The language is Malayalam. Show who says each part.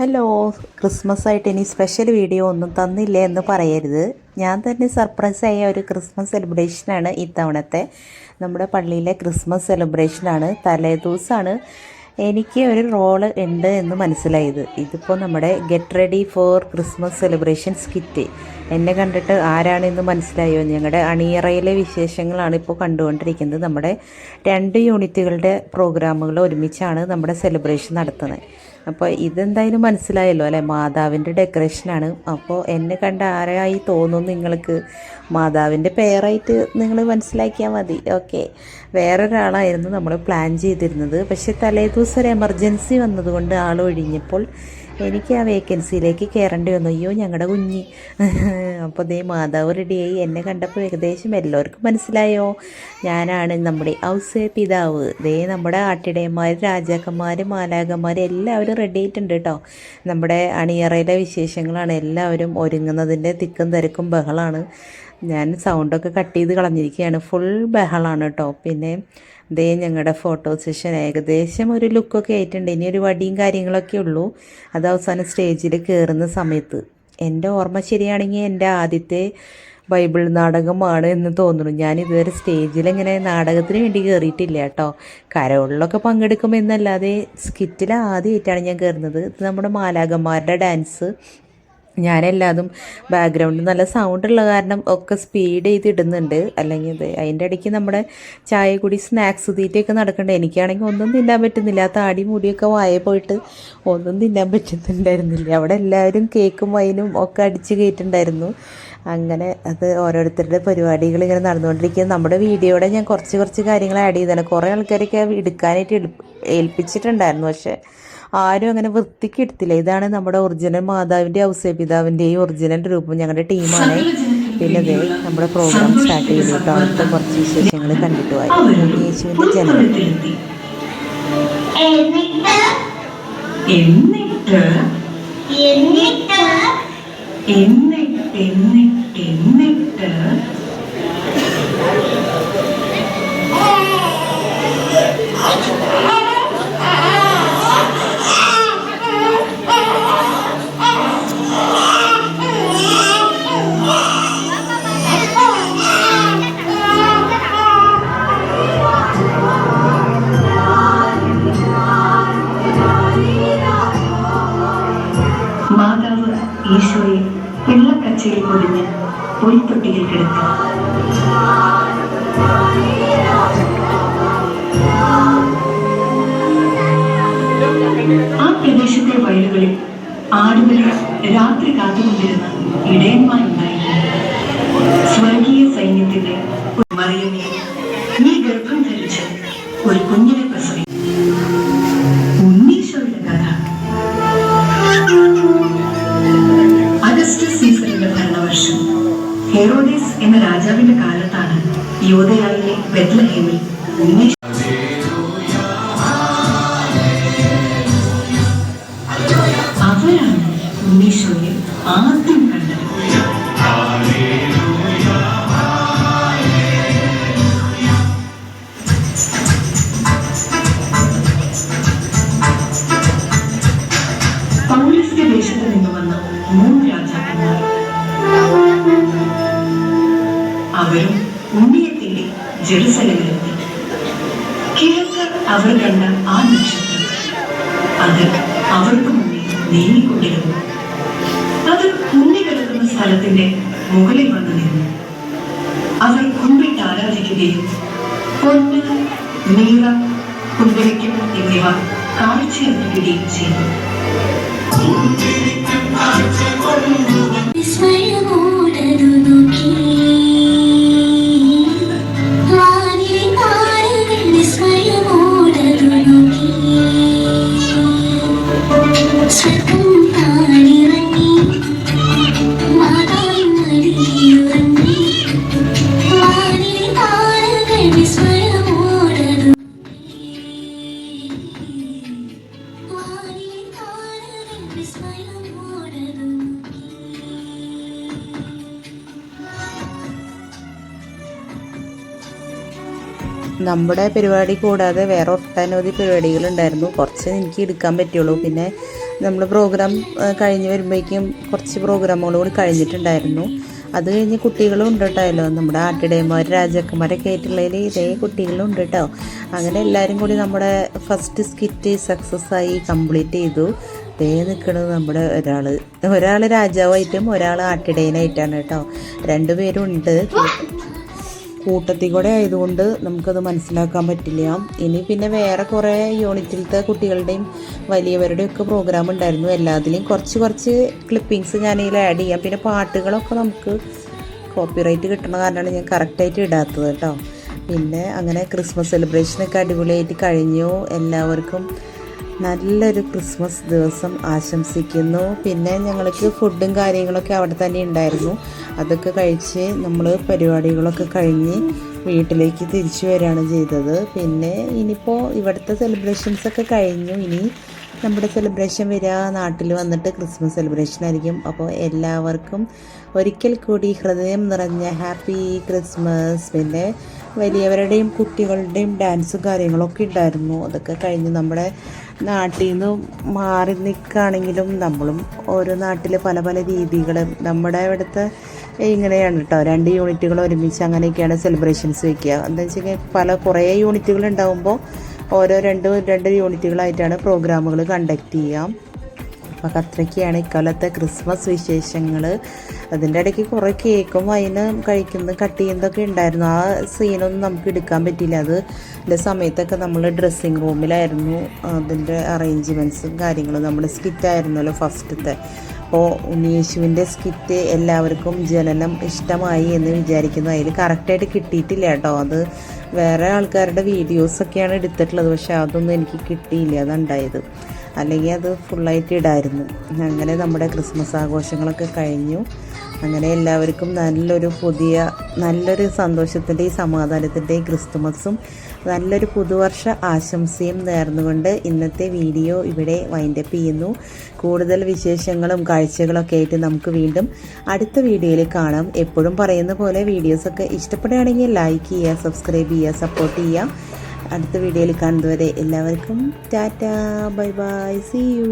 Speaker 1: ഹലോ, ക്രിസ്മസ് ആയിട്ട് ഇനി സ്പെഷ്യൽ വീഡിയോ ഒന്നും തന്നില്ലേ എന്ന് പറയരുത്. ഞാൻ തന്നെ സർപ്രൈസായ ഒരു ക്രിസ്മസ് സെലിബ്രേഷനാണ് ഇത്തവണത്തെ. നമ്മുടെ പള്ളിയിലെ ക്രിസ്മസ് സെലിബ്രേഷനാണ്. തലേദിവസമാണ് എനിക്ക് ഒരു റോള് ഉണ്ട് എന്ന് മനസ്സിലായത്. ഇതിപ്പോൾ നമ്മുടെ get ready for Christmas celebration skit. എന്നെ കണ്ടിട്ട് ആരാണെന്ന് മനസ്സിലായോ? ഞങ്ങളുടെ അണിയറയിലെ വിശേഷങ്ങളാണ് ഇപ്പോൾ കണ്ടുകൊണ്ടിരിക്കുന്നത്. നമ്മുടെ 2 യൂണിറ്റുകളുടെ പ്രോഗ്രാമുകൾ ഒരുമിച്ചാണ് നമ്മുടെ സെലിബ്രേഷൻ നടത്തുന്നത്. അപ്പോൾ ഇതെന്തായാലും മനസ്സിലായല്ലോ അല്ലേ? മാതാവിൻ്റെ ഡെക്കറേഷനാണ്. അപ്പോൾ എന്നെ കണ്ട ആരായി തോന്നും നിങ്ങൾക്ക്? മാതാവിൻ്റെ പേരായിട്ട് നിങ്ങൾ മനസ്സിലാക്കിയാൽ മതി. ഓക്കെ, വേറൊരാളായിരുന്നു നമ്മൾ പ്ലാൻ ചെയ്തിരുന്നത്. പക്ഷേ തലേദിവസം ഒരു എമർജൻസി വന്നതുകൊണ്ട് ആൾ ഒഴിഞ്ഞപ്പോൾ എനിക്ക് ആ വേക്കൻസിയിലേക്ക് കയറേണ്ടി വന്നു. അയ്യോ, ഞങ്ങളുടെ കുഞ്ഞ്. അപ്പോൾ ദേ മാതാവ് റെഡിയായി. എന്നെ കണ്ടപ്പോൾ ഏകദേശം എല്ലാവർക്കും മനസ്സിലായോ? ഞാനാണ് നമ്മുടെ ഔസേ പിതാവ്. ദേ നമ്മുടെ ആട്ടിടയന്മാർ, രാജാക്കന്മാർ, മാലാകന്മാർ എല്ലാവരും റെഡി ആയിട്ടുണ്ട് കേട്ടോ. നമ്മുടെ അണിയറയിലെ വിശേഷങ്ങളാണ്. എല്ലാവരും ഒരുങ്ങുന്നതിൻ്റെ തിക്കും തിരക്കും ബഹളമാണ്. ഞാൻ സൗണ്ടൊക്കെ കട്ട് ചെയ്ത് കളഞ്ഞിരിക്കുകയാണ്. ഫുൾ ബഹളമാണ് കേട്ടോ. പിന്നെ ദേ ഞങ്ങളുടെ ഫോട്ടോ സെഷൻ ഏകദേശം ഒരു ലുക്കൊക്കെ ആയിട്ടുണ്ട്. ഇനി ഒരു വടിയും കാര്യങ്ങളൊക്കെ ഉള്ളൂ. അത് അവസാനം സ്റ്റേജിൽ കയറുന്ന സമയത്ത്. എൻ്റെ ഓർമ്മ ശരിയാണെങ്കിൽ എൻ്റെ ആദ്യത്തെ ബൈബിൾ നാടകമാണ് എന്ന് തോന്നുന്നു. ഞാൻ ഇതുവരെ സ്റ്റേജിൽ ഇങ്ങനെ നാടകത്തിന് വേണ്ടി കയറിയിട്ടില്ല കേട്ടോ. കരോളിലൊക്കെ പങ്കെടുക്കുമെന്നല്ലാതെ സ്കിറ്റിൽ ആദ്യമായിട്ടാണ് ഞാൻ കയറുന്നത്. ഇത് നമ്മുടെ മാലാകന്മാരുടെ ഡാൻസ്. ഞാനെല്ലാതും ബാക്ക്ഗ്രൗണ്ടിൽ നല്ല സൗണ്ടുള്ള കാരണം ഒക്കെ സ്പീഡ് ചെയ്ത് ഇടുന്നുണ്ട്. അല്ലെങ്കിൽ ഇത് അതിൻ്റെ ഇടയ്ക്ക് നമ്മുടെ ചായ കൂടി സ്നാക്സ് തീറ്റയൊക്കെ നടക്കണ്ടേ. എനിക്കാണെങ്കിൽ ഒന്നും തിന്നാൻ പറ്റുന്നില്ല. ആ താടി മുടിയൊക്കെ വായ പോയിട്ട് ഒന്നും തിന്നാൻ പറ്റുന്നുണ്ടായിരുന്നില്ല. അവിടെ എല്ലാവരും കേക്കും വൈനും ഒക്കെ അടിച്ച് കയറ്റുണ്ടായിരുന്നു. അങ്ങനെ അത് ഓരോരുത്തരുടെ പരിപാടികൾ ഇങ്ങനെ നടന്നുകൊണ്ടിരിക്കുന്നത്. നമ്മുടെ വീഡിയോയുടെ ഞാൻ കുറച്ച് കാര്യങ്ങൾ ആഡ് ചെയ്താണ്. കുറേ ആൾക്കാരൊക്കെ ഏൽപ്പിച്ചിട്ടുണ്ടായിരുന്നു. പക്ഷേ ആരും അങ്ങനെ വൃത്തിക്ക് എടുത്തില്ല. ഇതാണ് നമ്മുടെ ഒറിജിനൽ മാതാവിൻ്റെ ഔസേ പിതാവിൻ്റെയും ഒറിജിനൽ രൂപം. ഞങ്ങളുടെ ടീമാണ്. പിന്നെ അതേ നമ്മുടെ പ്രോഗ്രാം സ്റ്റാർട്ട് ചെയ്തു കേട്ടോ. അവിടുത്തെ കുറച്ച് വിശേഷങ്ങൾ കണ്ടിട്ട് പോയി. യേശുവിൻ്റെ ജനനം.
Speaker 2: മാതാവ് ഈശോയെ വെള്ളക്കച്ചയിൽ പൊതിഞ്ഞ് പൊരിത്തൊട്ടിയിൽ കിടത്തി. ആ പ്രദേശത്തെ വയലുകളിൽ ആടുകളെ രാത്രി കാത്തുകൊണ്ടിരുന്ന ഇടയന്മാരുണ്ടായിരുന്നു. സ്വർഗീയ സൈന്യത്തിന്റെ മറിയമേ, നീ ഗർഭം ധരിച്ച് ഒരു കുഞ്ഞിനെ പ്രസവിക്കും. ഉണ്ണീശോയുടെ കഥ. അഗസ്റ്റസ് സീസറിന്റെ ഭരണവർഷം ഹെറോദേസ് എന്ന രാജാവിന്റെ കാലത്താണ് യൂദയായിലെ ബെത്ലഹേമിൽ അവരാണ് ഉണ്ണീശോയെ ആദ്യം കണ്ടത്. പൗരസ്ത്യ ദേശത്ത് നിന്ന് വന്ന 3 രാജാക്കന്മാർ. അവരും ഉണ്ണിയെ തേടി ജെറുസലേമിലെത്തി. കിഴക്ക് അവർ കണ്ട ആ നക്ഷത്രം അത് അവർക്ക് മുന്നിൽ നീങ്ങിക്കൊണ്ടിരുന്നു. അത് ഉണ്ണി കിടക്കുന്ന സ്ഥലത്തിന്റെ മുകളിൽ വന്നു നിന്നു. അവർ കുമ്പിട്ട് ആരാധിക്കുകയും പൊന്ന്, നീറ, കുന്തിരിക്കം എന്നിവ കാഴ്ചയർപ്പിക്കുകയും ചെയ്തു.
Speaker 1: നമ്മുടെ പരിപാടി കൂടാതെ വേറെ ഒട്ടനവധി പരിപാടികളുണ്ടായിരുന്നു. കുറച്ച് എനിക്ക് എടുക്കാൻ പറ്റുള്ളൂ. പിന്നെ നമ്മൾ പ്രോഗ്രാം കഴിഞ്ഞ് വരുമ്പോഴേക്കും കുറച്ച് പ്രോഗ്രാമുകൾ കൂടി കഴിഞ്ഞിട്ടുണ്ടായിരുന്നു. അത് കഴിഞ്ഞ് കുട്ടികളും ഉണ്ട് കേട്ടോ, നമ്മുടെ ആട്ടിടയന്മാർ രാജാക്കന്മാരൊക്കെ ആയിട്ടുള്ളതിൽ ഇതേ കുട്ടികളും ഉണ്ട് കേട്ടോ. അങ്ങനെ എല്ലാവരും കൂടി നമ്മുടെ ഫസ്റ്റ് സ്കിറ്റ് സക്സസ് ആയി കംപ്ലീറ്റ് ചെയ്തു. ദേ നിൽക്കുന്നത് നമ്മുടെ ഒരാൾ രാജാവായിട്ടും ഒരാൾ ആട്ടിടയനായിട്ടാണ് കേട്ടോ. രണ്ടുപേരും ഉണ്ട്. കൂട്ടത്തിൽ കൂടെ ആയതുകൊണ്ട് നമുക്കത് മനസ്സിലാക്കാൻ പറ്റില്ല. ഇനി പിന്നെ വേറെ കുറേ യൂണിറ്റിലത്തെ കുട്ടികളുടെയും വലിയവരുടെയും ഒക്കെ പ്രോഗ്രാം ഉണ്ടായിരുന്നു. എല്ലാത്തിലെയും കുറച്ച് ക്ലിപ്പിങ്സ് ഞാനതിൽ ആഡ് ചെയ്യാം. പിന്നെ പാട്ടുകളൊക്കെ നമുക്ക് കോപ്പിറൈറ്റ് കിട്ടണ കാരണമാണ് ഞാൻ കറക്റ്റായിട്ട് ഇടാത്തത് കേട്ടോ. പിന്നെ അങ്ങനെ ക്രിസ്മസ് സെലിബ്രേഷനൊക്കെ അടിപൊളിയായിട്ട് കഴിഞ്ഞു. എല്ലാവർക്കും നല്ലൊരു ക്രിസ്മസ് ദിവസം ആശംസിക്കുന്നു. പിന്നെ ഞങ്ങൾക്ക് ഫുഡും കാര്യങ്ങളൊക്കെ അവിടെ തന്നെ ഉണ്ടായിരുന്നു. അതൊക്കെ കഴിച്ച് നമ്മൾ പരിപാടികളൊക്കെ കഴിഞ്ഞ് വീട്ടിലേക്ക് തിരിച്ചു വരികയാണ് ചെയ്തത്. പിന്നെ ഇനിയിപ്പോൾ ഇവിടുത്തെ സെലിബ്രേഷൻസൊക്കെ കഴിഞ്ഞു. ഇനി നമ്മുടെ സെലിബ്രേഷൻ വരിക നാട്ടിൽ വന്നിട്ട് ക്രിസ്മസ് സെലിബ്രേഷൻ ആയിരിക്കും. അപ്പോൾ എല്ലാവർക്കും ഒരിക്കൽ കൂടി ഹൃദയം നിറഞ്ഞ ഹാപ്പി ക്രിസ്മസ്. പിന്നെ വലിയവരുടെയും കുട്ടികളുടെയും ഡാൻസും കാര്യങ്ങളൊക്കെ ഉണ്ടായിരുന്നു. അതൊക്കെ കഴിഞ്ഞ് നമ്മുടെ നാട്ടിൽ നിന്ന് മാറി നിൽക്കുകയാണെങ്കിലും നമ്മളും ഓരോ നാട്ടിൽ പല പല രീതികളും നമ്മുടെ ഇവിടുത്തെ ഇങ്ങനെയാണ് കേട്ടോ. 2 യൂണിറ്റുകൾ ഒരുമിച്ച് അങ്ങനെയൊക്കെയാണ് സെലിബ്രേഷൻസ് വയ്ക്കുക. എന്താ വെച്ച് കഴിഞ്ഞാൽ കുറേ യൂണിറ്റുകൾ ഉണ്ടാകുമ്പോൾ ഓരോ രണ്ട് യൂണിറ്റുകളായിട്ടാണ് പ്രോഗ്രാമുകൾ കണ്ടക്ട് ചെയ്യാം. അപ്പോൾ അത്രയ്ക്കാണ് ഇക്കാലത്തെ ക്രിസ്മസ് വിശേഷങ്ങൾ. അതിൻ്റെ ഇടയ്ക്ക് കുറേ കേക്കും വൈനും കട്ട് ചെയ്യുന്നതൊക്കെ ഉണ്ടായിരുന്നു. ആ സീനൊന്നും നമുക്ക് എടുക്കാൻ പറ്റിയില്ല. അതിൻ്റെ സമയത്തൊക്കെ നമ്മൾ ഡ്രസ്സിങ് റൂമിലായിരുന്നു അതിൻ്റെ അറേഞ്ച്മെൻറ്റ്സും കാര്യങ്ങളും. നമ്മുടെ സ്കിറ്റായിരുന്നല്ലോ ഫസ്റ്റത്തെ. അപ്പോൾ ഉണ്ണിയേശുവിൻ്റെ സ്കിറ്റ് എല്ലാവർക്കും ജനനം ഇഷ്ടമായി എന്ന് വിചാരിക്കുന്നു. അതിൽ കറക്റ്റായിട്ട് കിട്ടിയിട്ടില്ല കേട്ടോ. അത് വേറെ ആൾക്കാരുടെ വീഡിയോസൊക്കെയാണ് എടുത്തിട്ടുള്ളത്. പക്ഷേ അതൊന്നും എനിക്ക് കിട്ടിയില്ല. അതുണ്ടായത് അല്ലെങ്കിൽ അത് ഫുള്ളായിട്ട് ഇടായിരുന്നു. അങ്ങനെ നമ്മുടെ ക്രിസ്മസ് ആഘോഷങ്ങളൊക്കെ കഴിഞ്ഞു. അങ്ങനെ എല്ലാവർക്കും നല്ലൊരു സന്തോഷത്തിൻ്റെയും സമാധാനത്തിൻ്റെയും ക്രിസ്തുമസും നല്ലൊരു പുതുവർഷ ആശംസയും നേർന്നുകൊണ്ട് ഇന്നത്തെ വീഡിയോ ഇവിടെ വൈൻഡപ്പ് ചെയ്യുന്നു. കൂടുതൽ വിശേഷങ്ങളും കാഴ്ചകളൊക്കെ ആയിട്ട് നമുക്ക് വീണ്ടും അടുത്ത വീഡിയോയിൽ കാണാം. എപ്പോഴും പറയുന്ന പോലെ വീഡിയോസൊക്കെ ഇഷ്ടപ്പെടുകയാണെങ്കിൽ ലൈക്ക് ചെയ്യുക, സബ്സ്ക്രൈബ് ചെയ്യുക, സപ്പോർട്ട് ചെയ്യുക. അടുത്ത വീഡിയോയിൽ കാണുന്നതുവരെ എല്ലാവർക്കും tata, bye bye, see U.